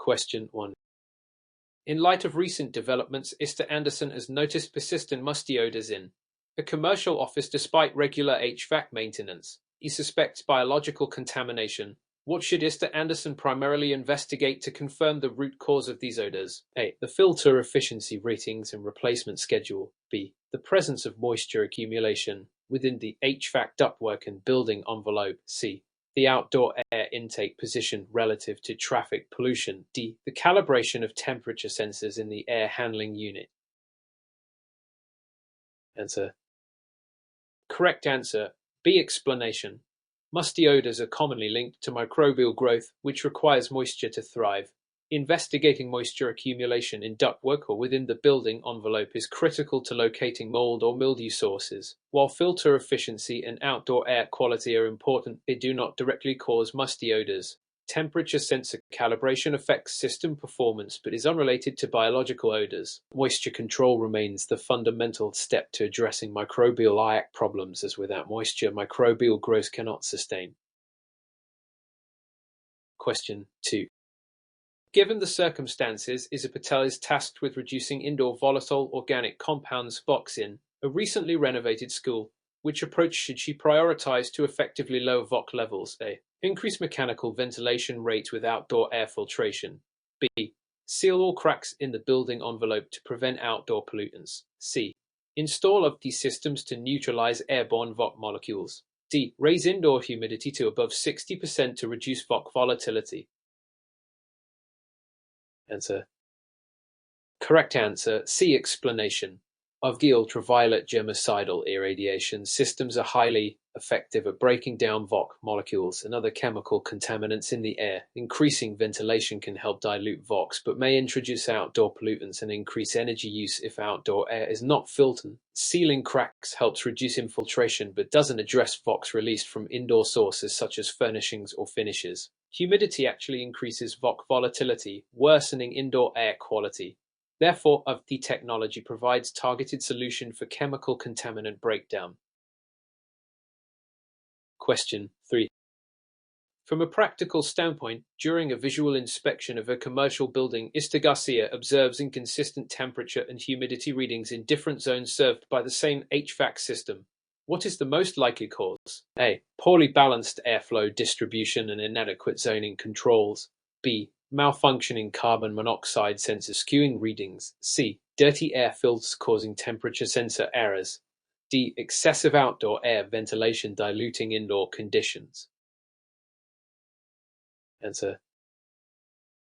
Question 1. In light of recent developments, Mr. Anderson has noticed persistent musty odors in a commercial office despite regular HVAC maintenance. He suspects biological contamination. What should Mr. Anderson primarily investigate to confirm the root cause of these odors? A. The filter efficiency ratings and replacement schedule. B. The presence of moisture accumulation within the HVAC ductwork and building envelope. C. The outdoor air intake position relative to traffic pollution. D. The calibration of temperature sensors in the air handling unit. Answer. Correct answer. B. Explanation. Musty odors are commonly linked to microbial growth, which requires moisture to thrive. Investigating moisture accumulation in ductwork or within the building envelope is critical to locating mold or mildew sources. While filter efficiency and outdoor air quality are important, they do not directly cause musty odors. Temperature sensor calibration affects system performance but is unrelated to biological odors. Moisture control remains the fundamental step to addressing microbial IAQ problems, as without moisture, microbial growth cannot sustain. Question 2. Given the circumstances, Isa Patel is tasked with reducing indoor volatile organic compounds VOCs in a recently renovated school. Which approach should she prioritize to effectively lower VOC levels? A. Increase mechanical ventilation rate with outdoor air filtration. B. Seal all cracks in the building envelope to prevent outdoor pollutants. C. Install of these systems to neutralize airborne VOC molecules. D. Raise indoor humidity to above 60% to reduce VOC volatility. Answer. Correct answer. C. Explanation. Of the ultraviolet germicidal irradiation, systems are highly effective at breaking down VOC molecules and other chemical contaminants in the air. Increasing ventilation can help dilute VOCs, but may introduce outdoor pollutants and increase energy use if outdoor air is not filtered. Sealing cracks helps reduce infiltration, but doesn't address VOCs released from indoor sources such as furnishings or finishes. Humidity actually increases VOC volatility, worsening indoor air quality. Therefore, the technology provides targeted solution for chemical contaminant breakdown. Question 3. From a practical standpoint, during a visual inspection of a commercial building, Mr. Garcia observes inconsistent temperature and humidity readings in different zones served by the same HVAC system. What is the most likely cause? A. Poorly balanced airflow distribution and inadequate zoning controls. B. Malfunctioning carbon monoxide sensors skewing readings. C. Dirty air filters causing temperature sensor errors. D. Excessive outdoor air ventilation diluting indoor conditions. Answer.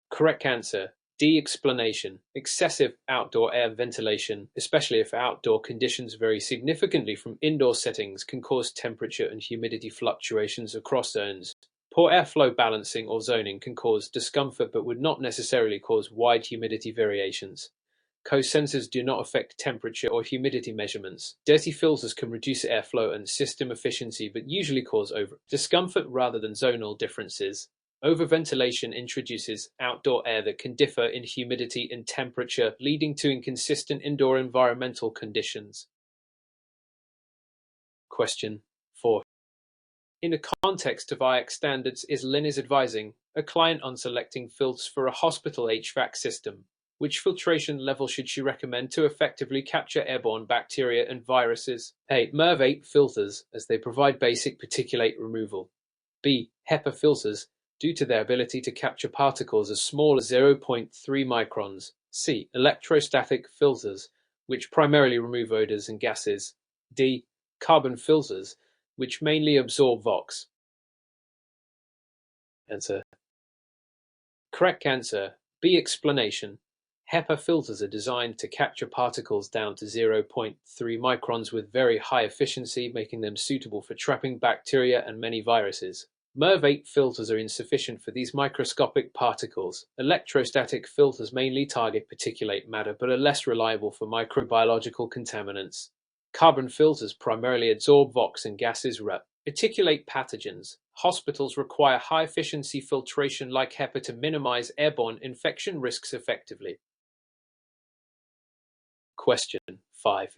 Correct answer. D. Explanation. Excessive outdoor air ventilation, especially if outdoor conditions vary significantly from indoor settings, can cause temperature and humidity fluctuations across zones. Poor airflow balancing or zoning can cause discomfort but would not necessarily cause wide humidity variations. Co-sensors do not affect temperature or humidity measurements. Dirty filters can reduce airflow and system efficiency but usually cause discomfort rather than zonal differences. Overventilation introduces outdoor air that can differ in humidity and temperature, leading to inconsistent indoor environmental conditions. Question 4. In the context of IAQ standards, Lynn is advising a client on selecting filters for a hospital HVAC system. Which filtration level should she recommend to effectively capture airborne bacteria and viruses? A. MERV 8 filters, as they provide basic particulate removal. B. HEPA filters, due to their ability to capture particles as small as 0.3 microns. C. Electrostatic filters, which primarily remove odors and gases. D. Carbon filters, which mainly absorb VOCs. Answer. Correct answer. B. Explanation. HEPA filters are designed to capture particles down to 0.3 microns with very high efficiency, making them suitable for trapping bacteria and many viruses. MERV 8 filters are insufficient for these microscopic particles. Electrostatic filters mainly target particulate matter but are less reliable for microbiological contaminants. Carbon filters primarily absorb VOCs and gases. Particulate pathogens. Hospitals require high-efficiency filtration like HEPA to minimize airborne infection risks effectively. Question 5.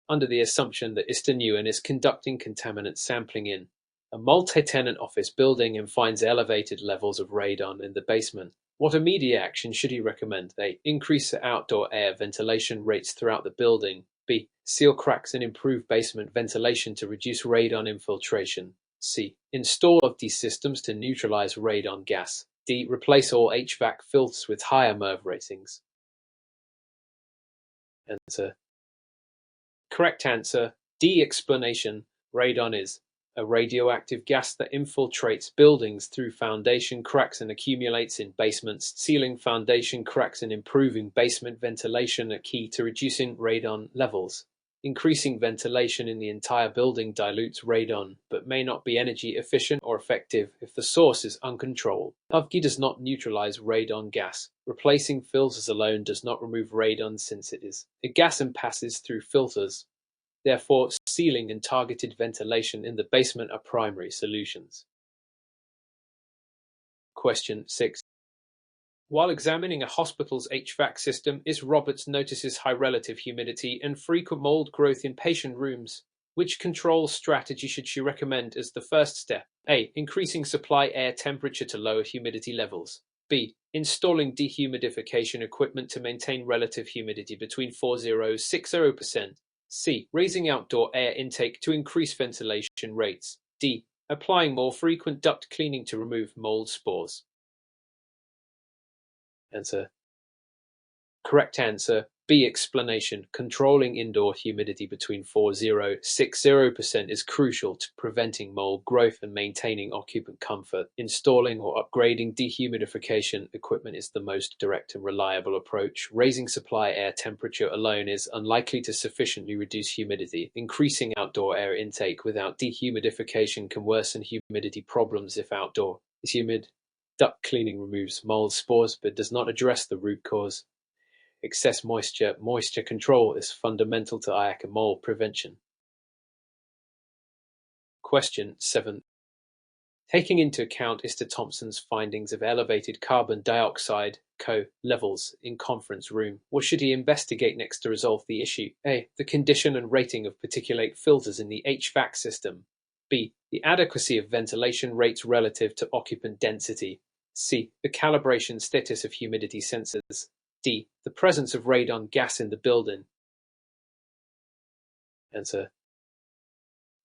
Under the assumption that Mr. Nguyen is conducting contaminant sampling in a multi-tenant office building and finds elevated levels of radon in the basement, What immediate action should he recommend? A. Increase the outdoor air ventilation rates throughout the building. B. Seal cracks and improve basement ventilation to reduce radon infiltration. C. Install of these systems to neutralize radon gas. D. Replace all HVAC filters with higher MERV ratings. Answer. Correct answer. D. Explanation. Radon is a radioactive gas that infiltrates buildings through foundation cracks and accumulates in basements. Sealing foundation cracks and improving basement ventilation are key to reducing radon levels. Increasing ventilation in the entire building dilutes radon, but may not be energy efficient or effective if the source is uncontrolled. HVAC does not neutralize radon gas. Replacing filters alone does not remove radon since it is a gas and passes through filters. Therefore, sealing and targeted ventilation in the basement are primary solutions. Question 6. While examining a hospital's HVAC system, Roberts notices high relative humidity and frequent mold growth in patient rooms. Which control strategy should she recommend as the first step? A. Increasing supply air temperature to lower humidity levels. B. Installing dehumidification equipment to maintain relative humidity between 40 and 60%. C. Raising outdoor air intake to increase ventilation rates. D. Applying more frequent duct cleaning to remove mold spores. Answer. Correct answer. B. Explanation. Controlling indoor humidity between 40 and 60% is crucial to preventing mold growth and maintaining occupant comfort. Installing or upgrading dehumidification equipment is the most direct and reliable approach. Raising supply air temperature alone is unlikely to sufficiently reduce humidity. Increasing outdoor air intake without dehumidification can worsen humidity problems if outdoor is humid. Duct cleaning removes mold spores but does not address the root cause. Excess moisture control is fundamental to IAQS and mold prevention. Question 7. Taking into account Mr. Thompson's findings of elevated carbon dioxide (CO) levels in conference room, what should he investigate next to resolve the issue? A. The condition and rating of particulate filters in the HVAC system. B. The adequacy of ventilation rates relative to occupant density. C. The calibration status of humidity sensors. D. The presence of radon gas in the building. Answer.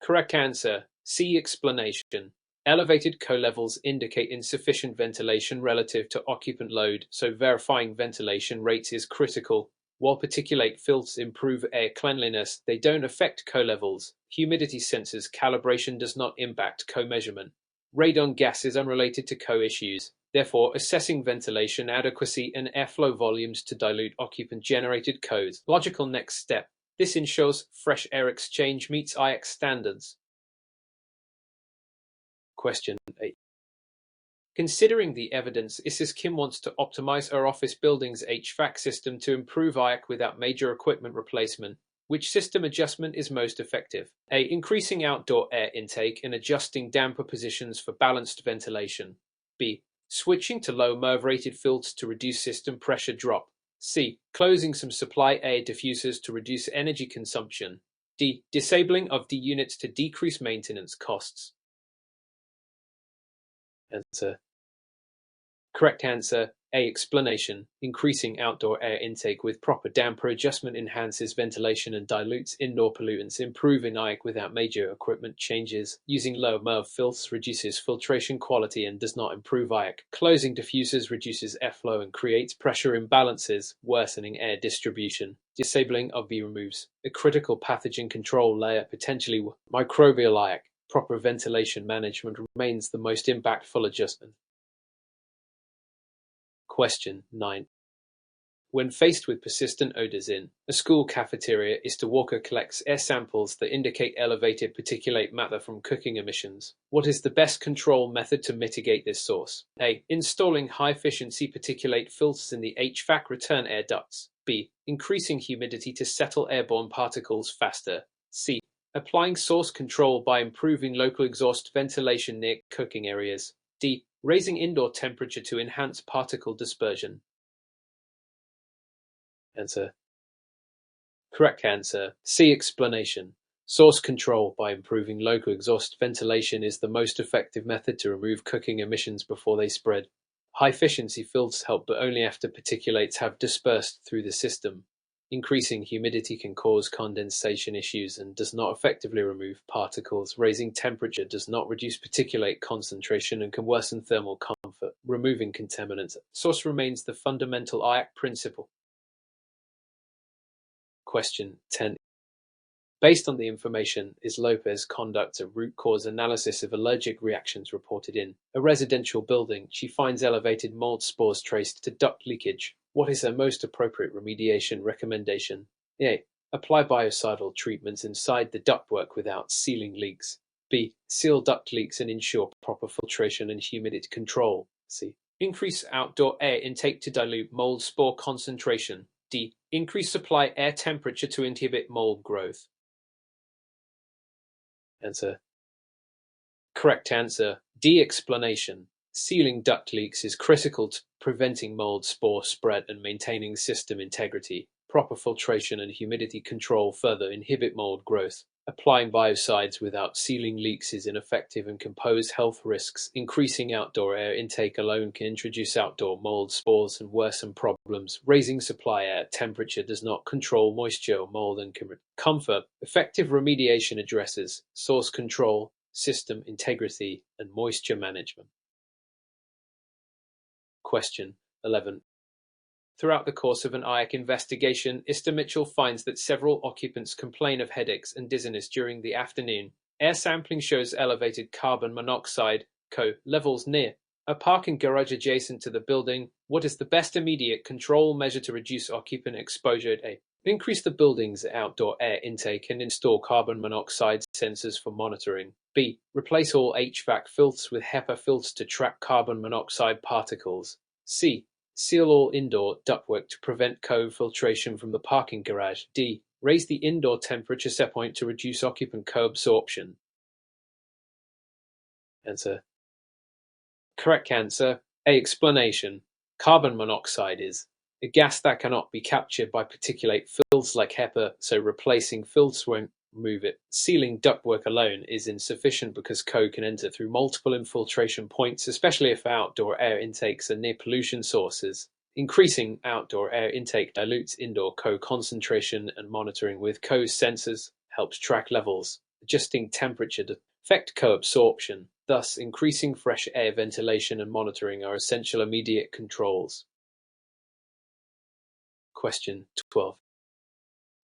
Correct answer. C. Explanation. Elevated CO levels indicate insufficient ventilation relative to occupant load, so verifying ventilation rates is critical. While particulate filters improve air cleanliness, they don't affect CO levels. Humidity sensors calibration does not impact CO measurement. Radon gas is unrelated to CO issues. Therefore, assessing ventilation adequacy and airflow volumes to dilute occupant-generated COs. Logical next step. This ensures fresh air exchange meets IAQS standards. Question 8. Considering the evidence, Mrs. Kim wants to optimize her office building's HVAC system to improve IAQS without major equipment replacement. Which system adjustment is most effective? A. Increasing outdoor air intake and adjusting damper positions for balanced ventilation. B. Switching to low MERV rated filters to reduce system pressure drop. C. Closing some supply air diffusers to reduce energy consumption. D. Disabling of D units to decrease maintenance costs. Answer. Correct answer. A. Explanation. Increasing outdoor air intake with proper damper adjustment enhances ventilation and dilutes indoor pollutants, improving IAQS without major equipment changes. Using low MERV filters reduces filtration quality and does not improve IAQS. Closing diffusers reduces airflow and creates pressure imbalances, worsening air distribution. Disabling of B removes a critical pathogen control layer, potentially microbial IAQS. Proper ventilation management remains the most impactful adjustment. Question 9. When faced with persistent odors in a school cafeteria, Mr. Walker collects air samples that indicate elevated particulate matter from cooking emissions. What is the best control method to mitigate this source? A. Installing high-efficiency particulate filters in the HVAC return air ducts. B. Increasing humidity to settle airborne particles faster. C. Applying source control by improving local exhaust ventilation near cooking areas. D. Raising indoor temperature to enhance particle dispersion. Answer. Correct answer. C. Explanation. Source control by improving local exhaust ventilation is the most effective method to remove cooking emissions before they spread. High-efficiency filters help, but only after particulates have dispersed through the system. Increasing humidity can cause condensation issues and does not effectively remove particles. Raising temperature does not reduce particulate concentration and can worsen thermal comfort. Removing contaminants. Source remains the fundamental IAQ principle. Question 10. Based on the information, is Lopez conducts a root cause analysis of allergic reactions reported in a residential building. She finds elevated mold spores traced to duct leakage. What is her most appropriate remediation recommendation? A. Apply biocidal treatments inside the ductwork without sealing leaks. B. Seal duct leaks and ensure proper filtration and humidity control. C. Increase outdoor air intake to dilute mold spore concentration. D. Increase supply air temperature to inhibit mold growth. Answer. Correct answer. D. Explanation. Sealing duct leaks is critical to preventing mold spore spread and maintaining system integrity. Proper filtration and humidity control further inhibit mold growth. Applying biocides without sealing leaks is ineffective and can pose health risks. Increasing outdoor air intake alone can introduce outdoor mold spores and worsen problems. Raising supply air temperature does not control moisture, mold, and comfort. Effective remediation addresses source control, system integrity, and moisture management. Question 11. Throughout the course of an IAQ investigation, Mr. Mitchell finds that several occupants complain of headaches and dizziness during the afternoon. Air sampling shows elevated carbon monoxide (CO) levels near a parking garage adjacent to the building. What is the best immediate control measure to reduce occupant exposure? A. Increase the building's outdoor air intake and install carbon monoxide sensors for monitoring. B. Replace all HVAC filters with HEPA filters to trap carbon monoxide particles. C. Seal all indoor ductwork to prevent co-filtration from the parking garage. D. Raise the indoor temperature set point to reduce occupant co-absorption. Answer. Correct answer. A. Explanation. Carbon monoxide is a gas that cannot be captured by particulate filters like HEPA, so replacing filters won't remove it. Sealing ductwork alone is insufficient because CO can enter through multiple infiltration points, especially if outdoor air intakes are near pollution sources. Increasing outdoor air intake dilutes indoor CO concentration, and monitoring with CO sensors helps track levels. Adjusting temperature to affect CO absorption. Thus, increasing fresh air ventilation and monitoring are essential immediate controls. Question 12.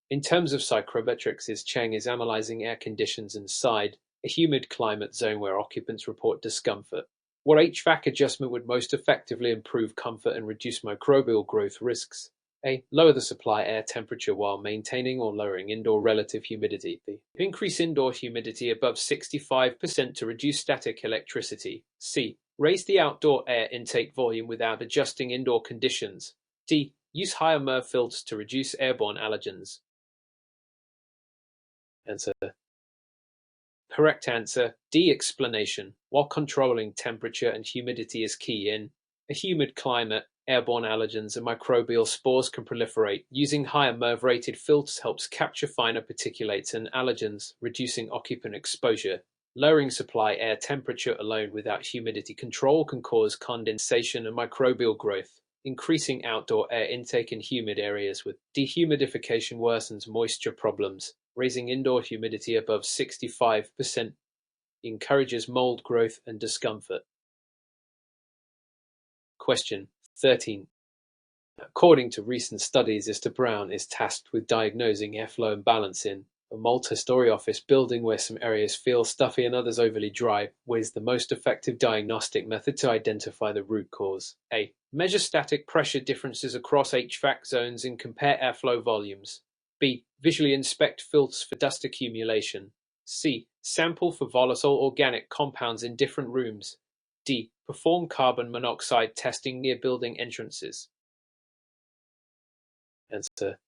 In terms of psychrometrics, Cheng is analyzing air conditions inside a humid climate zone where occupants report discomfort. What HVAC adjustment would most effectively improve comfort and reduce microbial growth risks? A. Lower the supply air temperature while maintaining or lowering indoor relative humidity. B. Increase indoor humidity above 65% to reduce static electricity. C. Raise the outdoor air intake volume without adjusting indoor conditions. D. Use higher MERV filters to reduce airborne allergens. Answer. Correct answer. D. Explanation. While controlling temperature and humidity is key in a humid climate, airborne allergens and microbial spores can proliferate. Using higher MERV-rated filters helps capture finer particulates and allergens, reducing occupant exposure. Lowering supply air temperature alone without humidity control can cause condensation and microbial growth. Increasing outdoor air intake in humid areas with dehumidification worsens moisture problems. Raising indoor humidity above 65% encourages mold growth and discomfort. Question 13. According to recent studies, Mr. Brown is tasked with diagnosing airflow imbalance in a multi-story office building where some areas feel stuffy and others overly dry. What is the most effective diagnostic method to identify the root cause? A. Measure static pressure differences across HVAC zones and compare airflow volumes. B. Visually inspect filters for dust accumulation. C. Sample for volatile organic compounds in different rooms. D. Perform carbon monoxide testing near building entrances. Answer.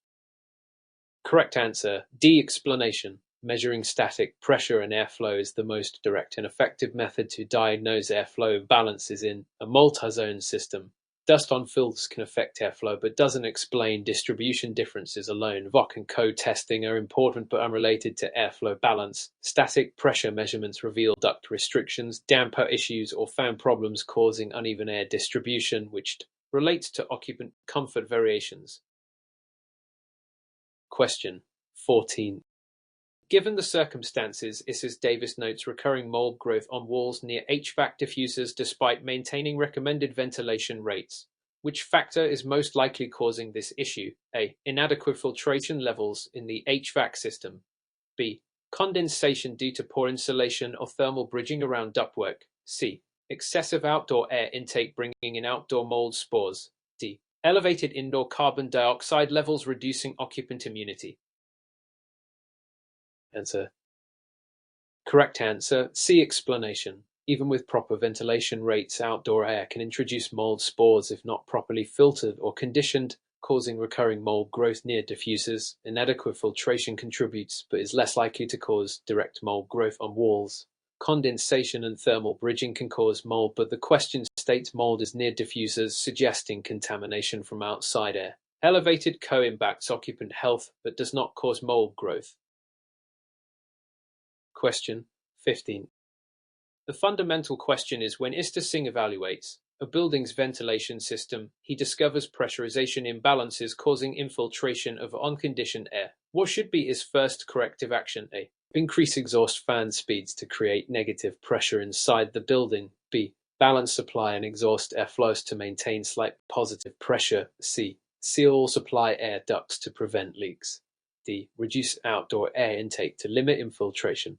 Correct answer. D. Explanation. Measuring static pressure and airflow is the most direct and effective method to diagnose airflow imbalances in a multi-zone system. Dust on filters can affect airflow, but doesn't explain distribution differences alone. VOC and code testing are important but unrelated to airflow balance. Static pressure measurements reveal duct restrictions, damper issues, or fan problems causing uneven air distribution, which relates to occupant comfort variations. Question 14. Given the circumstances, Mrs. Davis notes recurring mold growth on walls near HVAC diffusers despite maintaining recommended ventilation rates. Which factor is most likely causing this issue? A. Inadequate filtration levels in the HVAC system. B. Condensation due to poor insulation or thermal bridging around ductwork. C. Excessive outdoor air intake bringing in outdoor mold spores. D. Elevated indoor carbon dioxide levels reducing occupant immunity. Answer. Correct answer. C. Explanation. Even with proper ventilation rates, outdoor air can introduce mold spores if not properly filtered or conditioned, causing recurring mold growth near diffusers. Inadequate filtration contributes, but is less likely to cause direct mold growth on walls. Condensation and thermal bridging can cause mold, but the question states mold is near diffusers, suggesting contamination from outside air. Elevated CO impacts occupant health, but does not cause mold growth. Question 15. The fundamental question is when Mr. Singh evaluates a building's ventilation system, he discovers pressurization imbalances causing infiltration of unconditioned air. What should be his first corrective action? A. Increase exhaust fan speeds to create negative pressure inside the building. B. Balance supply and exhaust air flows to maintain slight positive pressure. C. Seal all supply air ducts to prevent leaks. D. Reduce outdoor air intake to limit infiltration.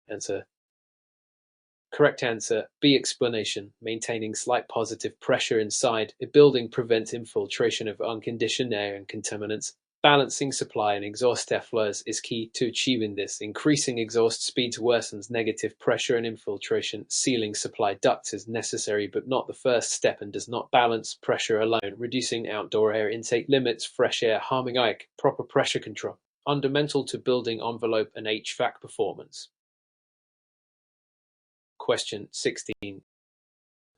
Answer. Correct answer. B. Explanation. Maintaining slight positive pressure inside a building prevents infiltration of unconditioned air and contaminants. Balancing supply and exhaust airflows is key to achieving this. Increasing exhaust speeds worsens negative pressure and infiltration. Sealing supply ducts is necessary but not the first step and does not balance pressure alone. Reducing outdoor air intake limits fresh air harming IAQS. Proper pressure control. Fundamental to building envelope and HVAC performance. Question 16.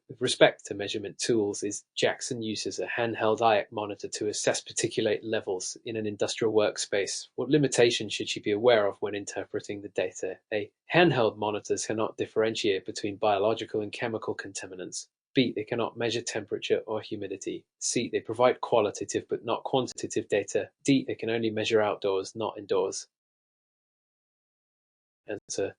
With respect to measurement tools, Jackson uses a handheld IAQS monitor to assess particulate levels in an industrial workspace. What limitations should she be aware of when interpreting the data? A. Handheld monitors cannot differentiate between biological and chemical contaminants. B. They cannot measure temperature or humidity. C. They provide qualitative but not quantitative data. D. They can only measure outdoors, not indoors. Answer.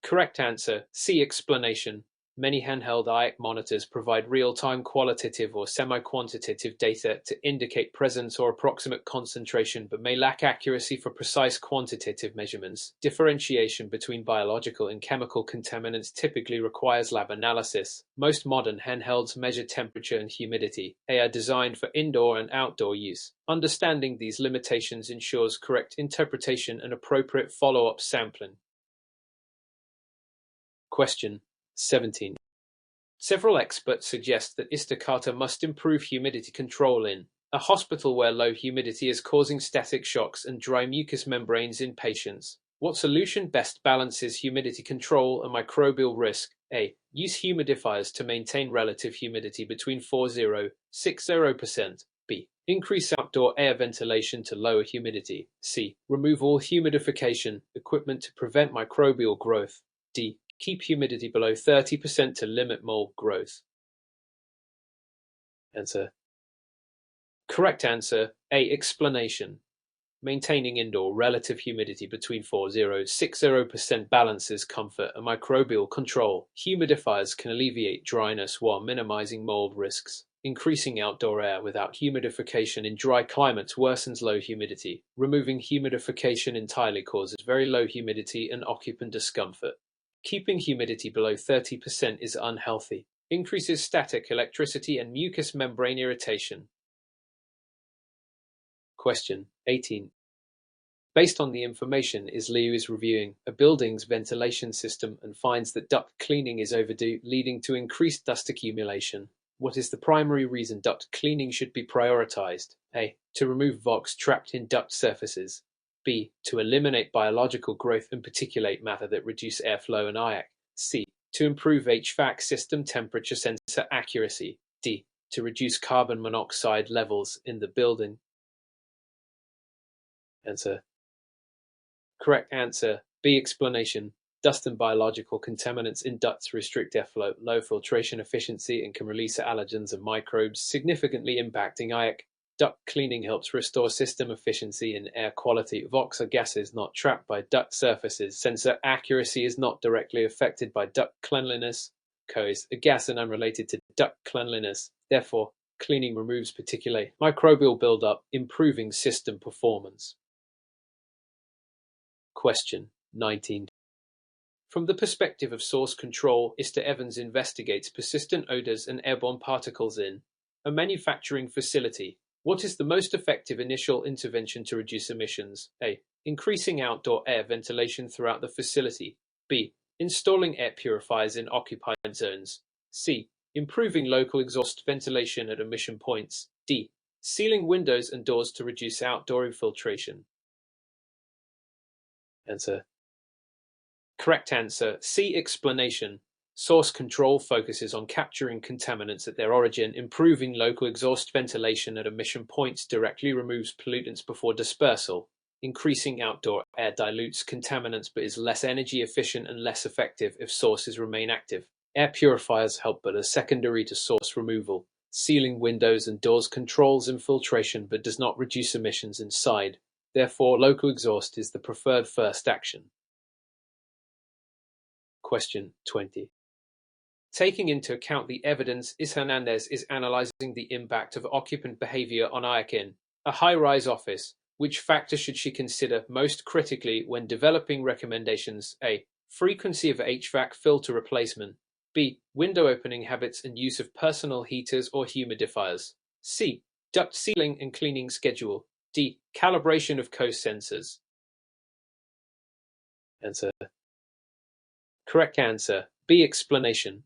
Correct answer. C. Explanation. Many handheld IAQS monitors provide real-time qualitative or semi-quantitative data to indicate presence or approximate concentration, but may lack accuracy for precise quantitative measurements. Differentiation between biological and chemical contaminants typically requires lab analysis. Most modern handhelds measure temperature and humidity. They are designed for indoor and outdoor use. Understanding these limitations ensures correct interpretation and appropriate follow-up sampling. Question 17. Several experts suggest that Mr. Carter must improve humidity control in a hospital where low humidity is causing static shocks and dry mucous membranes in patients. What solution best balances humidity control and microbial risk? A. Use humidifiers to maintain relative humidity between 40–60%. B. Increase outdoor air ventilation to lower humidity. C. Remove all humidification equipment to prevent microbial growth. D. Keep humidity below 30% to limit mold growth. Answer. Correct answer. A. Explanation. Maintaining indoor relative humidity between 40–60% balances comfort and microbial control. Humidifiers can alleviate dryness while minimizing mold risks. Increasing outdoor air without humidification in dry climates worsens low humidity. Removing humidification entirely causes very low humidity and occupant discomfort. Keeping humidity below 30% is unhealthy. Increases static electricity and mucous membrane irritation. Question 18. Based on the information Liu is reviewing a building's ventilation system and finds that duct cleaning is overdue, leading to increased dust accumulation. What is the primary reason duct cleaning should be prioritized? A. To remove VOCs trapped in duct surfaces. B. To eliminate biological growth and particulate matter that reduce airflow and IAQS. C. To improve HVAC system temperature sensor accuracy. D. To reduce carbon monoxide levels in the building. Answer. Correct answer. B. Explanation. Dust and biological contaminants in ducts restrict airflow, low filtration efficiency, and can release allergens and microbes, significantly impacting IAQ. Duct cleaning helps restore system efficiency and air quality. VOCs are gases not trapped by duct surfaces. Sensor accuracy is not directly affected by duct cleanliness. CO is a gas and unrelated to duct cleanliness. Therefore, cleaning removes particulate microbial buildup, improving system performance. Question 19. From the perspective of source control, Mr. Evans investigates persistent odors and airborne particles in a manufacturing facility. What is the most effective initial intervention to reduce emissions? A. Increasing outdoor air ventilation throughout the facility. B. Installing air purifiers in occupied zones. C. Improving local exhaust ventilation at emission points. D. Sealing windows and doors to reduce outdoor infiltration. Answer. Correct answer. C. Explanation. Source control focuses on capturing contaminants at their origin, improving local exhaust ventilation at emission points directly removes pollutants before dispersal. Increasing outdoor air dilutes contaminants but is less energy efficient and less effective if sources remain active. Air purifiers help but are secondary to source removal. Sealing windows and doors controls infiltration but does not reduce emissions inside. Therefore, local exhaust is the preferred first action. Question 20. Taking into account the evidence, Hernandez is analyzing the impact of occupant behavior on IAQ in a high-rise office. Which factor should she consider most critically when developing recommendations? A. Frequency of HVAC filter replacement. B. Window opening habits and use of personal heaters or humidifiers. C. Duct sealing and cleaning schedule. D. Calibration of CO sensors. Answer. Correct answer. B. Explanation.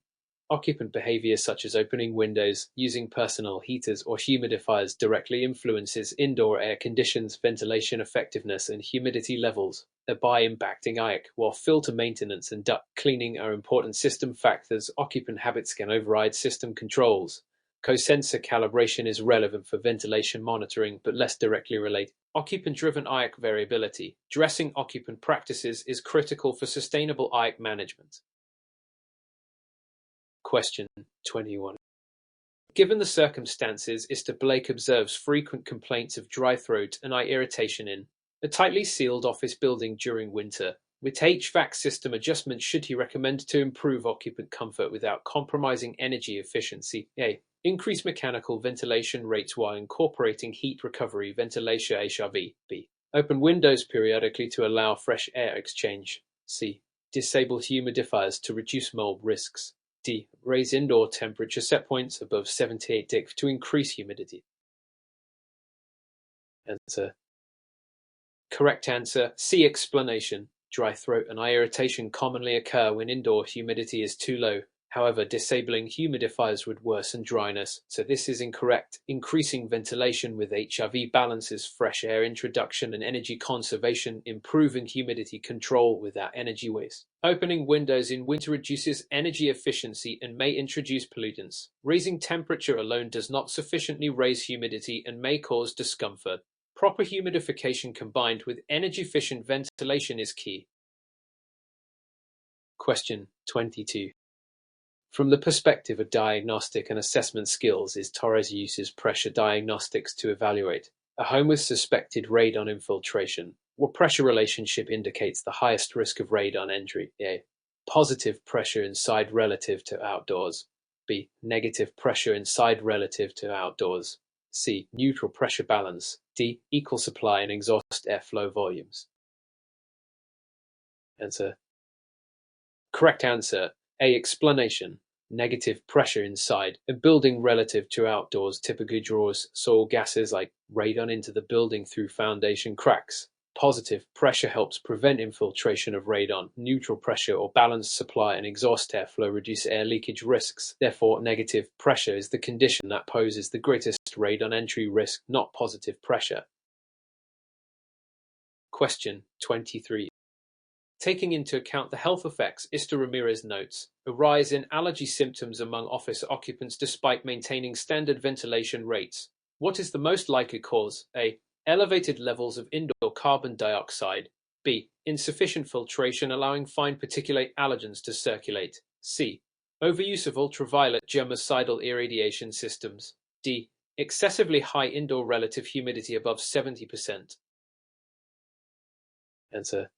Occupant behavior such as opening windows, using personal heaters or humidifiers directly influences indoor air conditions, ventilation effectiveness, and humidity levels, thereby impacting IAQ. While filter maintenance and duct cleaning are important system factors, occupant habits can override system controls. Co-sensor calibration is relevant for ventilation monitoring, but less directly related. Occupant-driven IAQ variability. Addressing occupant practices is critical for sustainable IAQ management. Question 21. Given the circumstances, Mr. Blake observes frequent complaints of dry throat and eye irritation in a tightly sealed office building during winter. With HVAC system adjustments, should he recommend to improve occupant comfort without compromising energy efficiency? A. Increase mechanical ventilation rates while incorporating heat recovery ventilation HRV. B. Open windows periodically to allow fresh air exchange. C. Disable humidifiers to reduce mold risks. D. Raise indoor temperature set points above 78 degrees to increase humidity. Answer. Correct answer. C. Explanation. Dry throat and eye irritation commonly occur when indoor humidity is too low. However, disabling humidifiers would worsen dryness, so this is incorrect. Increasing ventilation with HRV balances fresh air introduction and energy conservation, improving humidity control without energy waste. Opening windows in winter reduces energy efficiency and may introduce pollutants. Raising temperature alone does not sufficiently raise humidity and may cause discomfort. Proper humidification combined with energy-efficient ventilation is key. Question 22. From the perspective of diagnostic and assessment skills, Torres uses pressure diagnostics to evaluate a home with suspected radon infiltration. What pressure relationship indicates the highest risk of radon entry? A. Positive pressure inside relative to outdoors. B. Negative pressure inside relative to outdoors. C. Neutral pressure balance. D. Equal supply and exhaust airflow volumes. Answer. Correct answer. A. Explanation. Negative pressure inside a building relative to outdoors typically draws soil gases like radon into the building through foundation cracks. Positive pressure helps prevent infiltration of radon. Neutral pressure or balanced supply and exhaust airflow reduce air leakage risks. Therefore, negative pressure is the condition that poses the greatest radon entry risk, not positive pressure. Question 23. Taking into account the health effects, Mr. Ramirez notes a rise in allergy symptoms among office occupants despite maintaining standard ventilation rates. What is the most likely cause? A. Elevated levels of indoor carbon dioxide. B. Insufficient filtration allowing fine particulate allergens to circulate. C. Overuse of ultraviolet germicidal irradiation systems. D. Excessively high indoor relative humidity above 70%. Answer.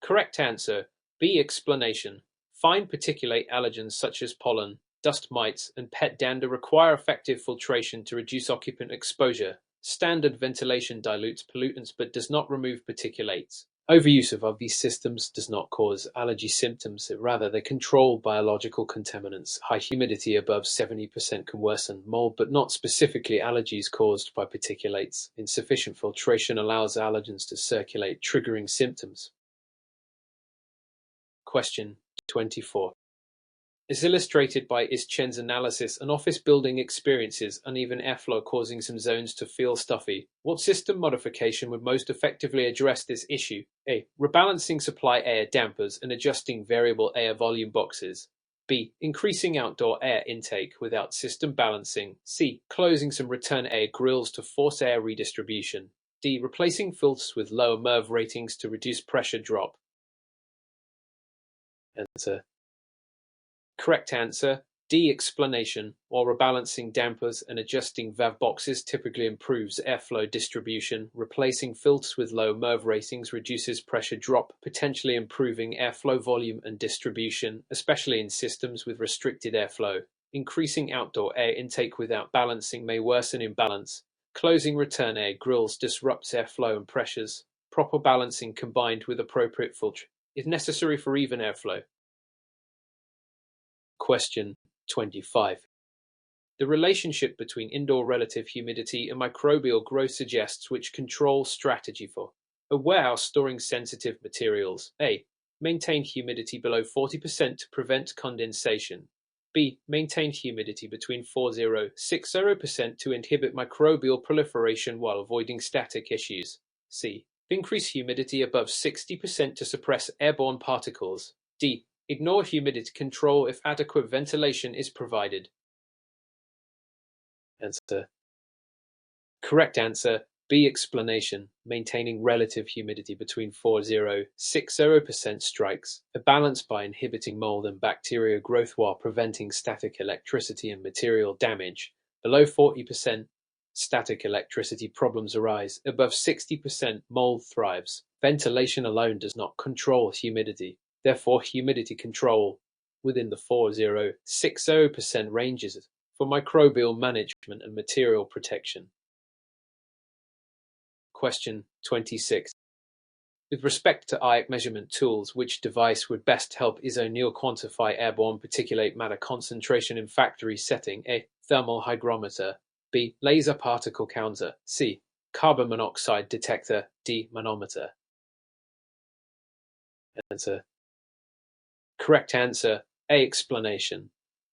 Correct answer. B. Explanation. Fine particulate allergens such as pollen, dust mites, and pet dander require effective filtration to reduce occupant exposure. Standard ventilation dilutes pollutants but does not remove particulates. Overuse of these systems does not cause allergy symptoms, rather they control biological contaminants. High humidity above 70% can worsen mold, but not specifically allergies caused by particulates. Insufficient filtration allows allergens to circulate, triggering symptoms. Question 24. As illustrated by Ischen's analysis, an office building experiences uneven airflow causing some zones to feel stuffy. What system modification would most effectively address this issue? A. Rebalancing supply air dampers and adjusting variable air volume boxes. B. Increasing outdoor air intake without system balancing. C. Closing some return air grills to force air redistribution. D. Replacing filters with lower MERV ratings to reduce pressure drop. Answer. Correct answer. D. Explanation. While rebalancing dampers and adjusting valve boxes typically improves airflow distribution, replacing filters with low MERV ratings reduces pressure drop, potentially improving airflow volume and distribution, especially in systems with restricted airflow. Increasing outdoor air intake without balancing may worsen imbalance. Closing return air grills disrupts airflow and pressures. Proper balancing combined with appropriate filtering is necessary for even airflow. Question 25. The relationship between indoor relative humidity and microbial growth suggests which control strategy for a warehouse storing sensitive materials. A. Maintain humidity below 40% to prevent condensation. B. Maintain humidity between 40–60% to inhibit microbial proliferation while avoiding static issues. C. Increase humidity above 60% to suppress airborne particles. D. Ignore humidity control if adequate ventilation is provided. Answer. Correct answer. B. Explanation. Maintaining relative humidity between 40–60% strikes a balance by inhibiting mold and bacteria growth while preventing static electricity and material damage. Below 40%, static electricity problems arise. Above 60%, mold thrives. Ventilation alone does not control humidity. Therefore, humidity control within the 40–60% ranges for microbial management and material protection. Question 26. With respect to IAQS measurement tools, which device would best help O'Neill quantify airborne particulate matter concentration in factory setting? A. Thermal hygrometer. B. Laser particle counter. C. Carbon monoxide detector. D. Manometer. Answer. Correct answer. A. Explanation.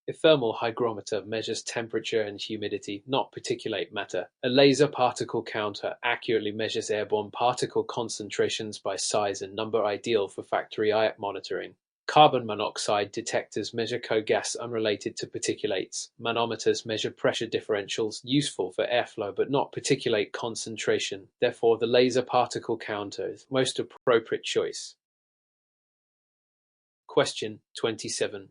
A thermal hygrometer measures temperature and humidity, not particulate matter. A laser particle counter accurately measures airborne particle concentrations by size and number, ideal for factory IAQS monitoring. Carbon monoxide detectors measure co-gas unrelated to particulates. Manometers measure pressure differentials, useful for airflow but not particulate concentration. Therefore, the laser particle counter is the most appropriate choice. Question 27.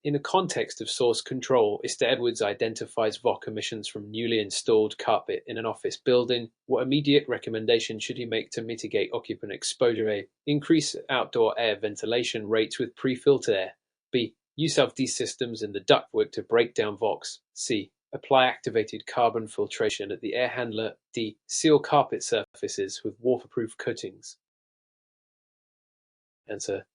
In the context of source control, Mr. Edwards identifies VOC emissions from newly installed carpet in an office building. What immediate recommendation should he make to mitigate occupant exposure? A. Increase outdoor air ventilation rates with pre-filtered air. B. Use of these systems in the ductwork to break down VOCs. C. Apply activated carbon filtration at the air handler. D. Seal carpet surfaces with waterproof coatings. Answer.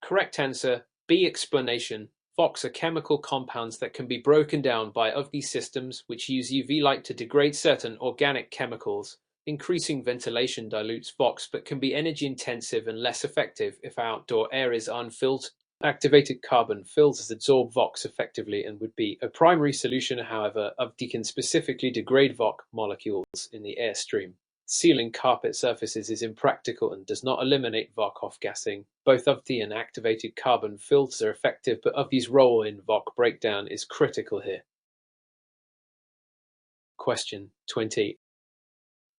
Correct answer. B. Explanation. VOCs are chemical compounds that can be broken down by these systems, which use UV light to degrade certain organic chemicals. Increasing ventilation dilutes VOCs but can be energy intensive and less effective if outdoor air is unfiltered. Activated carbon filters absorb VOCs effectively and would be a primary solution. However, they can specifically degrade VOC molecules in the airstream. Sealing carpet surfaces is impractical and does not eliminate VOC off-gassing. Both UVT and activated carbon filters are effective, but UVT's role in VOC breakdown is critical here. Question 20.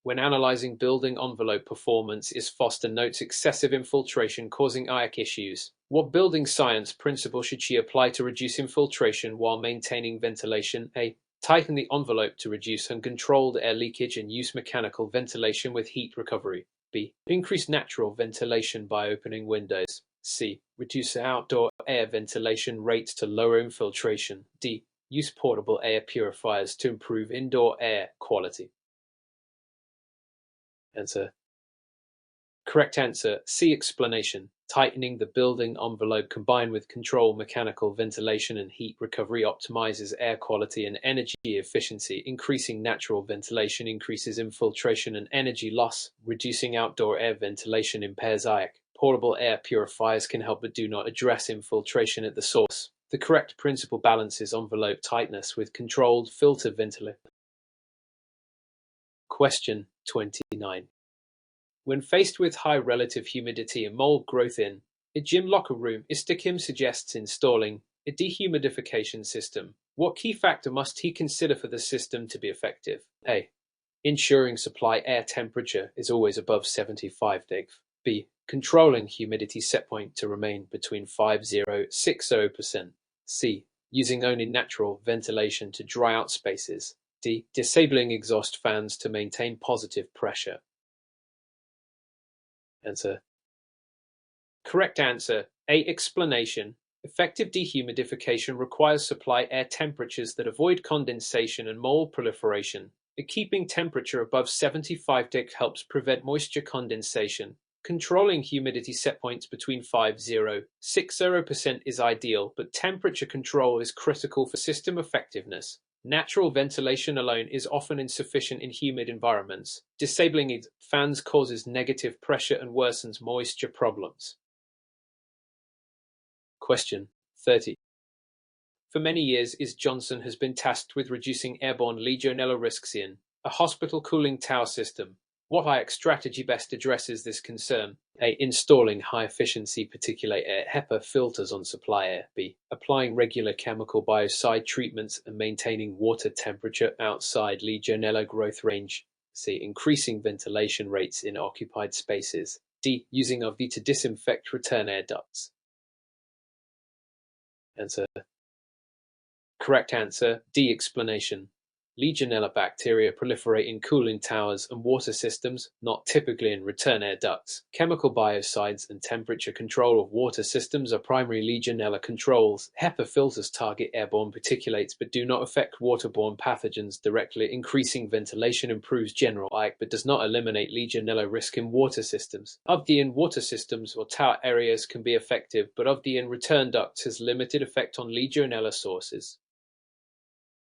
When analyzing building envelope performance, Foster notes excessive infiltration causing IAQ issues. What building science principle should she apply to reduce infiltration while maintaining ventilation? A. Tighten the envelope to reduce uncontrolled air leakage and use mechanical ventilation with heat recovery. B. Increase natural ventilation by opening windows. C. Reduce outdoor air ventilation rates to lower infiltration. D. Use portable air purifiers to improve indoor air quality. Answer. Correct answer, C. Explanation. Tightening the building envelope combined with control mechanical ventilation and heat recovery optimizes air quality and energy efficiency. Increasing natural ventilation increases infiltration and energy loss. Reducing outdoor air ventilation impairs IAQ. Portable air purifiers can help but do not address infiltration at the source. The correct principle balances envelope tightness with controlled filter ventilation. Question 29. When faced with high relative humidity and mold growth in a gym locker room, Kim suggests installing a dehumidification system. What key factor must he consider for the system to be effective? A. Ensuring supply air temperature is always above 75 degrees. B. Controlling humidity setpoint to remain between 50–60%. C. Using only natural ventilation to dry out spaces. D. Disabling exhaust fans to maintain positive pressure. Answer. Correct answer, A. Explanation. Effective dehumidification requires supply air temperatures that avoid condensation and mold proliferation. Keeping temperature above 75 degrees helps prevent moisture condensation. Controlling humidity set points between 50–60% is ideal, but temperature control is critical for system effectiveness. Natural ventilation alone is often insufficient in humid environments. Disabling fans causes negative pressure and worsens moisture problems. Question 30. For many years, Johnson has been tasked with reducing airborne Legionella risks in a hospital cooling tower system. What IAQ strategy best addresses this concern? A. Installing high-efficiency particulate air HEPA filters on supply air. B. Applying regular chemical biocide treatments and maintaining water temperature outside Legionella growth range. C. Increasing ventilation rates in occupied spaces. D. Using UV to disinfect return air ducts. Answer. Correct answer, D. Explanation. Legionella bacteria proliferate in cooling towers and water systems, not typically in return air ducts. Chemical biocides and temperature control of water systems are primary Legionella controls. HEPA filters target airborne particulates but do not affect waterborne pathogens directly. Increasing ventilation improves general IAQ but does not eliminate Legionella risk in water systems. UVD in water systems or tower areas can be effective, but UVD in return ducts has limited effect on Legionella sources.